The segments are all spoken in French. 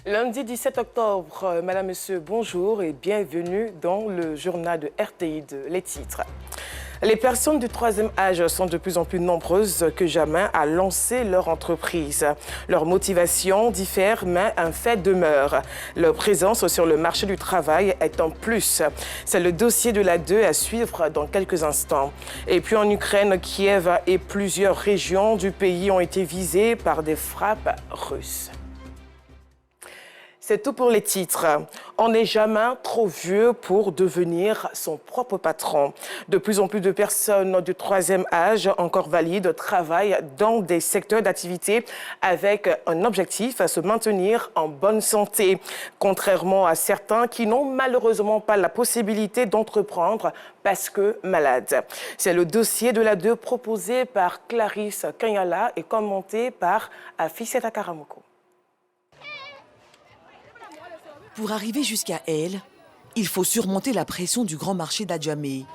Lundi 17 octobre, Madame, Monsieur, bonjour et bienvenue dans le journal de RTI les titres. Les personnes du troisième âge sont de plus en plus nombreuses que jamais à lancer leur entreprise. Leur motivation diffère, mais un fait demeure. Leur présence sur le marché du travail est en plus. C'est le dossier de l'A2 à suivre dans quelques instants. Et puis en Ukraine, Kiev et plusieurs régions du pays ont été visées par des frappes russes. C'est tout pour les titres. On n'est jamais trop vieux pour devenir son propre patron. De plus en plus de personnes du troisième âge encore valides travaillent dans des secteurs d'activité avec un objectif à se maintenir en bonne santé, contrairement à certains qui n'ont malheureusement pas la possibilité d'entreprendre parce que malades. C'est le dossier de l'A2 proposé par Clarisse Kanyala et commenté par Afiseta Karamoko. Pour arriver jusqu'à elle, il faut surmonter la pression du grand marché d'Adjamé.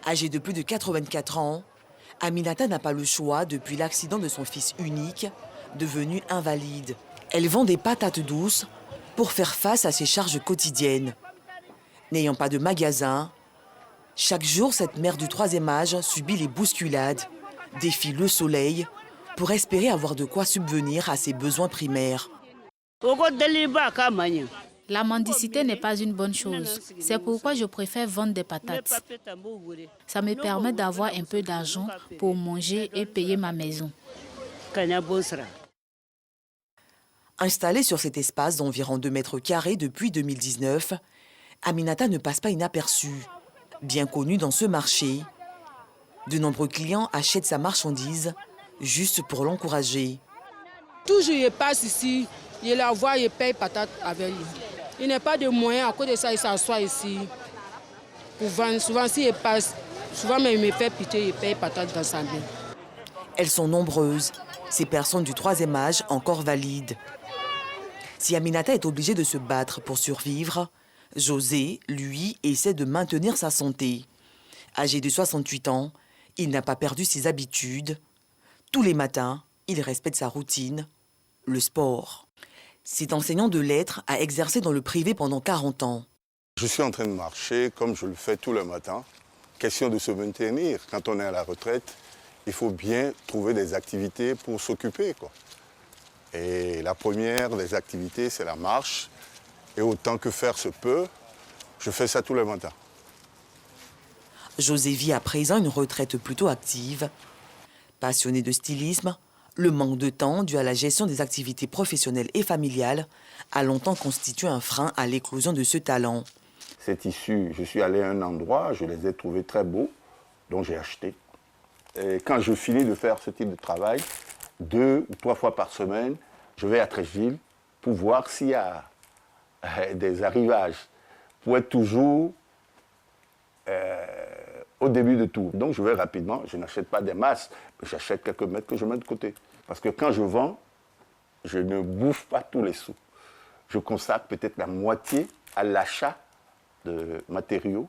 Âgée de plus de 84 ans, Aminata n'a pas le choix depuis l'accident de son fils unique, devenu invalide. Elle vend des patates douces pour faire face à ses charges quotidiennes. N'ayant pas de magasin, chaque jour, cette mère du troisième âge subit les bousculades, défie le soleil, pour espérer avoir de quoi subvenir à ses besoins primaires. La mendicité n'est pas une bonne chose. C'est pourquoi je préfère vendre des patates. Ça me permet d'avoir un peu d'argent pour manger et payer ma maison. Installée sur cet espace d'environ 2 mètres carrés depuis 2019, Aminata ne passe pas inaperçue. Bien connue dans ce marché, de nombreux clients achètent sa marchandise juste pour l'encourager. Toujours il passe ici, je la vois, il paye patate avec lui. Il n'a pas de moyens, à cause de ça, il s'assoit ici pour vendre. Souvent, s'il passe, souvent même il me fait pitié, il paye patate dans sa main. Elles sont nombreuses, ces personnes du troisième âge encore valides. Si Aminata est obligée de se battre pour survivre, José, lui, essaie de maintenir sa santé. Âgé de 68 ans, il n'a pas perdu ses habitudes. Tous les matins, il respecte sa routine, le sport. Cet enseignant de lettres a exercé dans le privé pendant 40 ans. Je suis en train de marcher comme je le fais tous les matins. Question de se maintenir. Quand on est à la retraite, il faut bien trouver des activités pour s'occuper, quoi. Et la première des activités, c'est la marche. Et autant que faire se peut, je fais ça tous les matins. José vit à présent une retraite plutôt active. Passionné de stylisme, le manque de temps dû à la gestion des activités professionnelles et familiales a longtemps constitué un frein à l'éclosion de ce talent. Ces tissus, je suis allé à un endroit, je les ai trouvés très beaux, donc j'ai acheté. Et quand je finis de faire ce type de travail, 2 ou 3 fois par semaine, je vais à Treichville pour voir s'il y a des arrivages, pour être toujours au début de tout. Donc je vais rapidement, je n'achète pas des masses, mais j'achète quelques mètres que je mets de côté. Parce que quand je vends, je ne bouffe pas tous les sous. Je consacre peut-être la moitié à l'achat de matériaux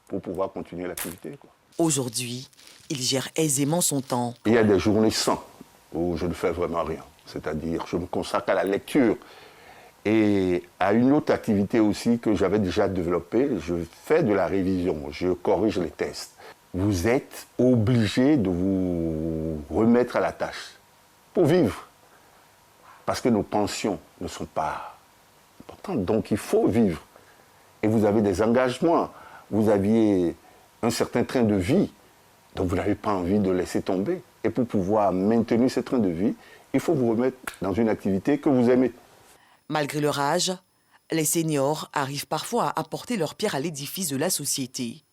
pour pouvoir continuer l'activité, quoi. Aujourd'hui, il gère aisément son temps. Il y a des journées sans, où je ne fais vraiment rien. C'est-à-dire, je me consacre à la lecture et à une autre activité aussi que j'avais déjà développée. Je fais de la révision, je corrige les tests. Vous êtes obligé de vous remettre à la tâche pour vivre. Parce que nos pensions ne sont pas importantes, donc il faut vivre. Et vous avez des engagements, vous aviez un certain train de vie, donc vous n'avez pas envie de laisser tomber. Et pour pouvoir maintenir ce train de vie, il faut vous remettre dans une activité que vous aimez. Malgré leur âge, les seniors arrivent parfois à apporter leur pierre à l'édifice de la société.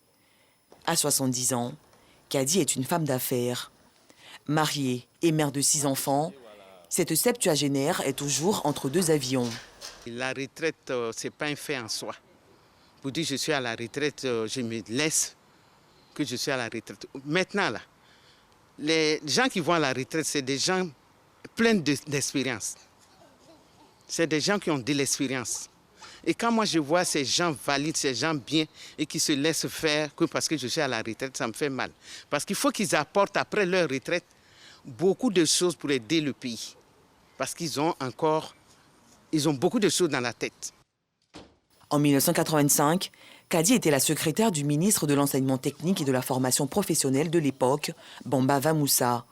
À 70 ans, Kadi est une femme d'affaires. Mariée et mère de 6 enfants, cette septuagénaire est toujours entre 2 avions. La retraite, ce n'est pas un fait en soi. Pour dire que je suis à la retraite, je me laisse que je suis à la retraite. Maintenant, là, les gens qui vont à la retraite, c'est des gens pleins d'expérience. C'est des gens qui ont de l'expérience. Et quand moi je vois ces gens valides, ces gens bien et qui se laissent faire que parce que je suis à la retraite, ça me fait mal. Parce qu'il faut qu'ils apportent après leur retraite beaucoup de choses pour aider le pays. Parce qu'ils ont beaucoup de choses dans la tête. En 1985, Kadi était la secrétaire du ministre de l'Enseignement technique et de la formation professionnelle de l'époque, Bambava Moussa.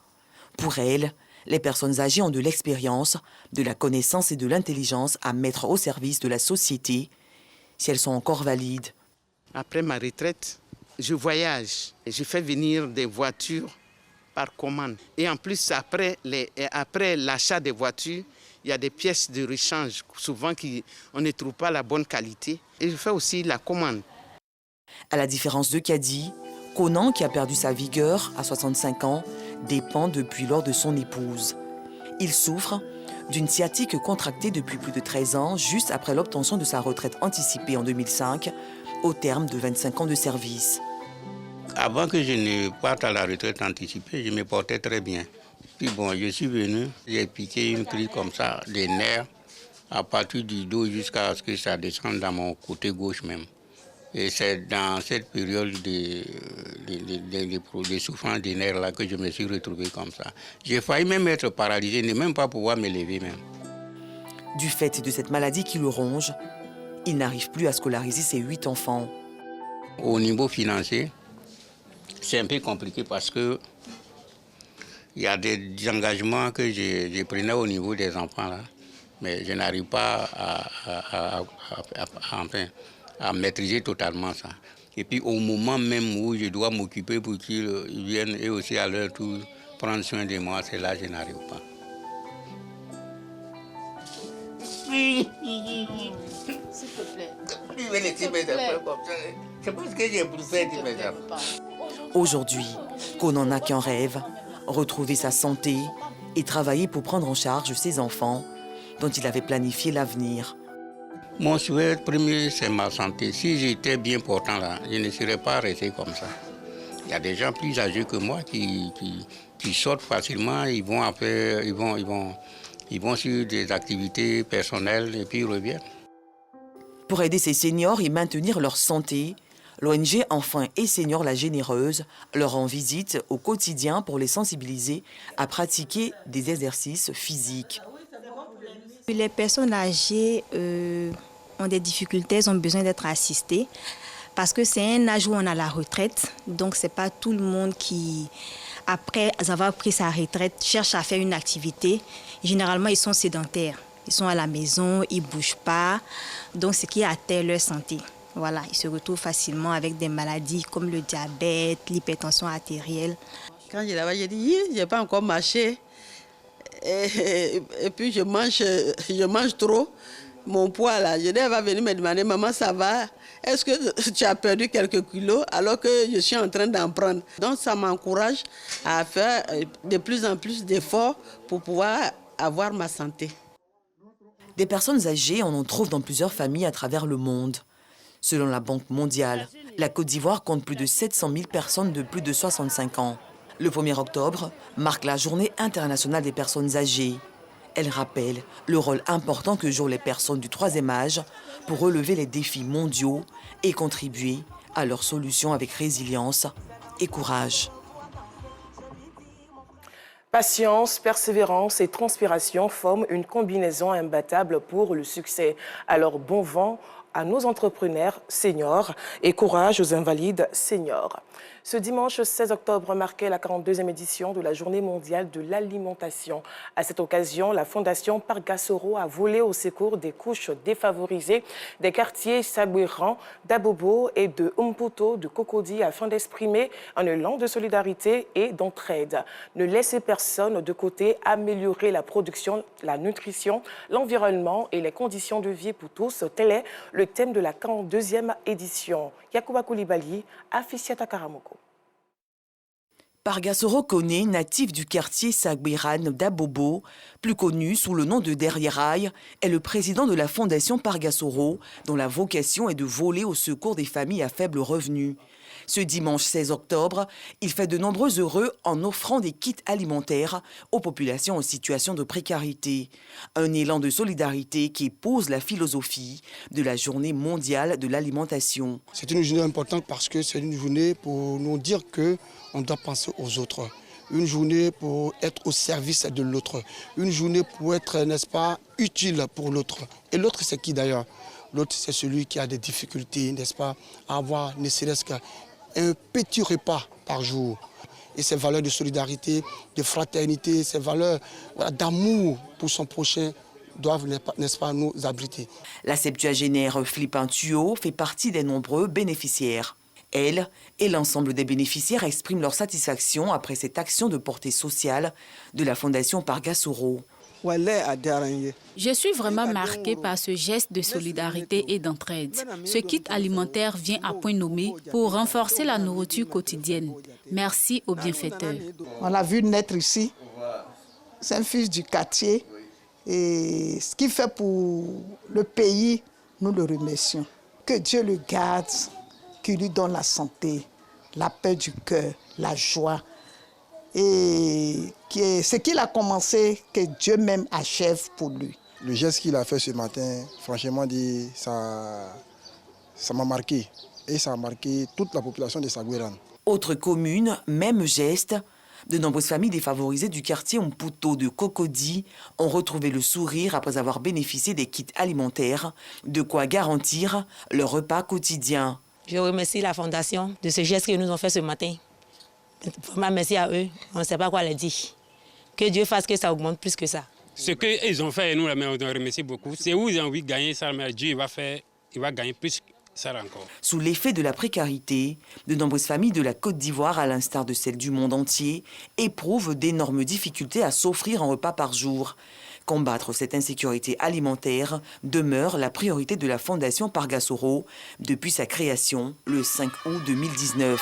Pour elle, les personnes âgées ont de l'expérience, de la connaissance et de l'intelligence à mettre au service de la société, si elles sont encore valides. Après ma retraite, je voyage et je fais venir des voitures par commande. Et en plus, après l'achat des voitures, il y a des pièces de rechange, souvent on ne trouve pas la bonne qualité. Et je fais aussi la commande. À la différence de Kadi, Conan, qui a perdu sa vigueur à 65 ans, dépend depuis lors de son épouse. Il souffre d'une sciatique contractée depuis plus de 13 ans, juste après l'obtention de sa retraite anticipée en 2005, au terme de 25 ans de service. Avant que je ne parte à la retraite anticipée, je me portais très bien. Puis bon, je suis venu, j'ai piqué une crise comme ça, des nerfs, à partir du dos jusqu'à ce que ça descende dans mon côté gauche même. Et c'est dans cette période de souffrance des nerfs-là que je me suis retrouvé comme ça. J'ai failli même être paralysé, ne même pas pouvoir me lever même. Du fait de cette maladie qui le ronge, il n'arrive plus à scolariser ses 8 enfants. Au niveau financier, c'est un peu compliqué parce que il y a des engagements que je prenais au niveau des enfants, là, mais je n'arrive pas à maîtriser totalement ça. Et puis au moment même où je dois m'occuper pour qu'ils viennent et aussi à leur tour prendre soin de moi, c'est là que je n'arrive pas. S'il te plaît. C'est parce que j'ai poussé Aujourd'hui, Conan n'a qu'un rêve, retrouver sa santé et travailler pour prendre en charge ses enfants dont il avait planifié l'avenir. Mon souhait premier, c'est ma santé. Si j'étais bien portant là, je ne serais pas resté comme ça. Il y a des gens plus âgés que moi qui sortent facilement, ils vont sur des activités personnelles et puis ils reviennent. Pour aider ces seniors et maintenir leur santé, l'ONG Enfants et Seniors La Généreuse leur rend visite au quotidien pour les sensibiliser à pratiquer des exercices physiques. Les personnes âgées ont des difficultés, elles ont besoin d'être assistées parce que c'est un âge où on a la retraite. Donc, ce n'est pas tout le monde qui, après avoir pris sa retraite, cherche à faire une activité. Généralement, ils sont sédentaires. Ils sont à la maison, ils ne bougent pas. Donc, ce qui atteint leur santé. Voilà, ils se retrouvent facilement avec des maladies comme le diabète, l'hypertension artérielle. Quand j'ai là-bas, j'ai dit, je n'ai pas encore marché. Et puis je mange trop. Mon poids là, elle va venir me demander, maman ça va? Est-ce que tu as perdu quelques kilos alors que je suis en train d'en prendre? Donc ça m'encourage à faire de plus en plus d'efforts pour pouvoir avoir ma santé. Des personnes âgées, on en trouve dans plusieurs familles à travers le monde. Selon la Banque mondiale, la Côte d'Ivoire compte plus de 700 000 personnes de plus de 65 ans. Le 1er octobre marque la Journée internationale des personnes âgées. Elle rappelle le rôle important que jouent les personnes du 3e âge pour relever les défis mondiaux et contribuer à leur solution avec résilience et courage. Patience, persévérance et transpiration forment une combinaison imbattable pour le succès. Alors bon vent à nos entrepreneurs seniors et courage aux invalides seniors. Ce dimanche 16 octobre marquait la 42e édition de la Journée mondiale de l'alimentation. À cette occasion, la Fondation Pargasoro a volé au secours des couches défavorisées des quartiers Sagouiran, d'Abobo et de Umputo de Cocody afin d'exprimer un élan de solidarité et d'entraide. Ne laissez personne de côté, améliorer la production, la nutrition, l'environnement et les conditions de vie pour tous. Tel est le thème de la 42e édition. Yacouba Koulibaly, Afficiata Karamoko. Pargasoro Kone, natif du quartier Sagbiran d'Abobo, plus connu sous le nom de Derrierail, est le président de la Fondation Pargasoro, dont la vocation est de voler au secours des familles à faible revenu. Ce dimanche 16 octobre, il fait de nombreux heureux en offrant des kits alimentaires aux populations en situation de précarité. Un élan de solidarité qui épouse la philosophie de la Journée mondiale de l'alimentation. C'est une journée importante parce que c'est une journée pour nous dire qu'on doit penser aux autres. une journée pour être au service de l'autre, une journée pour être, n'est-ce pas, utile pour l'autre. Et l'autre, c'est qui d'ailleurs? L'autre, c'est celui qui a des difficultés, n'est-ce pas, à avoir ne serait-ce qu'un petit repas par jour. Et ces valeurs de solidarité, de fraternité, ces valeurs d'amour pour son prochain doivent, n'est-ce pas, nous abriter. La septuagénaire Philippin Thuot fait partie des nombreux bénéficiaires. Elle et l'ensemble des bénéficiaires expriment leur satisfaction après cette action de portée sociale de la Fondation Pargasoro. Je suis vraiment marquée par ce geste de solidarité et d'entraide. Ce kit alimentaire vient à point nommé pour renforcer la nourriture quotidienne. Merci aux bienfaiteurs. On l'a vu naître ici. C'est un fils du quartier. Et ce qu'il fait pour le pays, nous le remercions. Que Dieu le garde, qu'il lui donne la santé, la paix du cœur, la joie. Et ce qu'il a commencé, que Dieu même achève pour lui. Le geste qu'il a fait ce matin, franchement dit, ça m'a marqué. Et ça a marqué toute la population de Saguérane. Autre commune, même geste. De nombreuses familles défavorisées du quartier Mputo de Cocody ont retrouvé le sourire après avoir bénéficié des kits alimentaires, de quoi garantir leur repas quotidien. Je remercie la Fondation de ce geste qu'ils nous ont fait ce matin. Vraiment merci à eux, on ne sait pas quoi leur dire. Que Dieu fasse que ça augmente plus que ça. Ce qu'ils ont fait, nous, on remercie beaucoup. C'est où ils ont envie de gagner ça, mais Dieu il va gagner plus. Encore. Sous l'effet de la précarité, de nombreuses familles de la Côte d'Ivoire, à l'instar de celles du monde entier, éprouvent d'énormes difficultés à s'offrir un repas par jour. Combattre cette insécurité alimentaire demeure la priorité de la Fondation Pargasoro depuis sa création le 5 août 2019.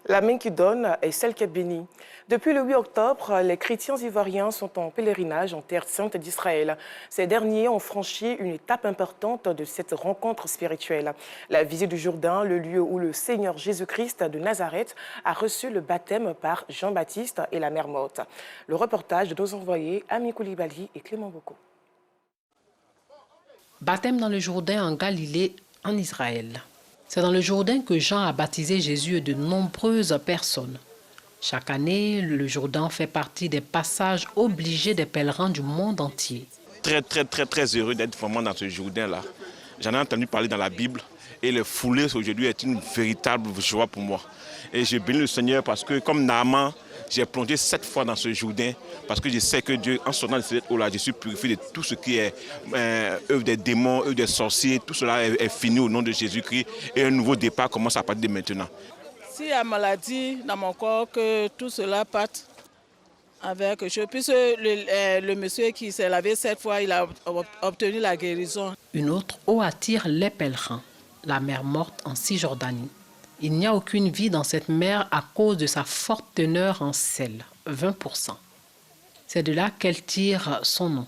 La main qui donne est celle qui est bénie. Depuis le 8 octobre, les chrétiens ivoiriens sont en pèlerinage en terre sainte d'Israël. Ces derniers ont franchi une étape importante de cette rencontre spirituelle. La visite du Jourdain, le lieu où le Seigneur Jésus-Christ de Nazareth a reçu le baptême par Jean-Baptiste et la Mère Morte. Le reportage de nos envoyés Ami Koulibaly et Clément Boko. Baptême dans le Jourdain en Galilée, en Israël. C'est dans le Jourdain que Jean a baptisé Jésus et de nombreuses personnes. Chaque année, le Jourdain fait partie des passages obligés des pèlerins du monde entier. Très heureux d'être vraiment dans ce Jourdain-là. J'en ai entendu parler dans la Bible et le fouler aujourd'hui est une véritable joie pour moi. Et je bénis le Seigneur parce que comme Naaman, j'ai plongé 7 fois dans ce Jourdain parce que je sais que Dieu, en sortant de cette eau-là, je suis purifié de tout ce qui est œuvre des démons, œuvre des sorciers. Tout cela est fini au nom de Jésus-Christ et un nouveau départ commence à partir de maintenant. S'il y a maladie dans mon corps, que tout cela parte avec je puisse le monsieur qui s'est lavé 7 fois, il a obtenu la guérison. Une autre eau attire les pèlerins, la mer Morte en Cisjordanie. Il n'y a aucune vie dans cette mer à cause de sa forte teneur en sel, 20%. C'est de là qu'elle tire son nom.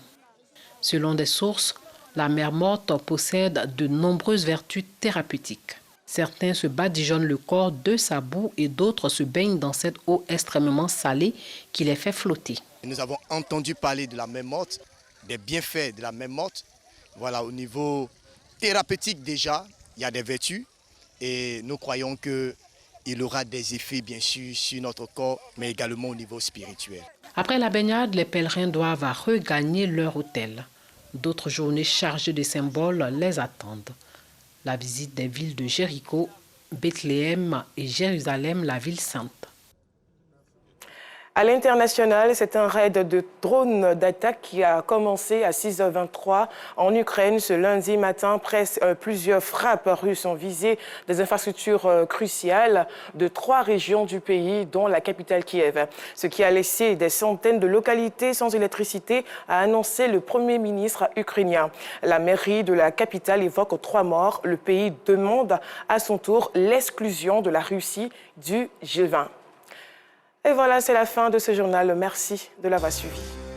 Selon des sources, la mer Morte possède de nombreuses vertus thérapeutiques. Certains se badigeonnent le corps de sa boue et d'autres se baignent dans cette eau extrêmement salée qui les fait flotter. Nous avons entendu parler de la mer Morte, des bienfaits de la mer Morte. Voilà, au niveau thérapeutique déjà, il y a des vertus. Et nous croyons qu'il aura des effets, bien sûr, sur notre corps, mais également au niveau spirituel. Après la baignade, les pèlerins doivent regagner leur hôtel. D'autres journées chargées de symboles les attendent. La visite des villes de Jéricho, Bethléem et Jérusalem, la ville sainte. À l'international, c'est un raid de drones d'attaque qui a commencé à 6h23 en Ukraine ce lundi matin. Plusieurs frappes russes ont visé des infrastructures cruciales de 3 régions du pays, dont la capitale Kiev. Ce qui a laissé des centaines de localités sans électricité, a annoncé le Premier ministre ukrainien. La mairie de la capitale évoque 3 morts. Le pays demande à son tour l'exclusion de la Russie du G20. Et voilà, c'est la fin de ce journal. Merci de l'avoir suivi.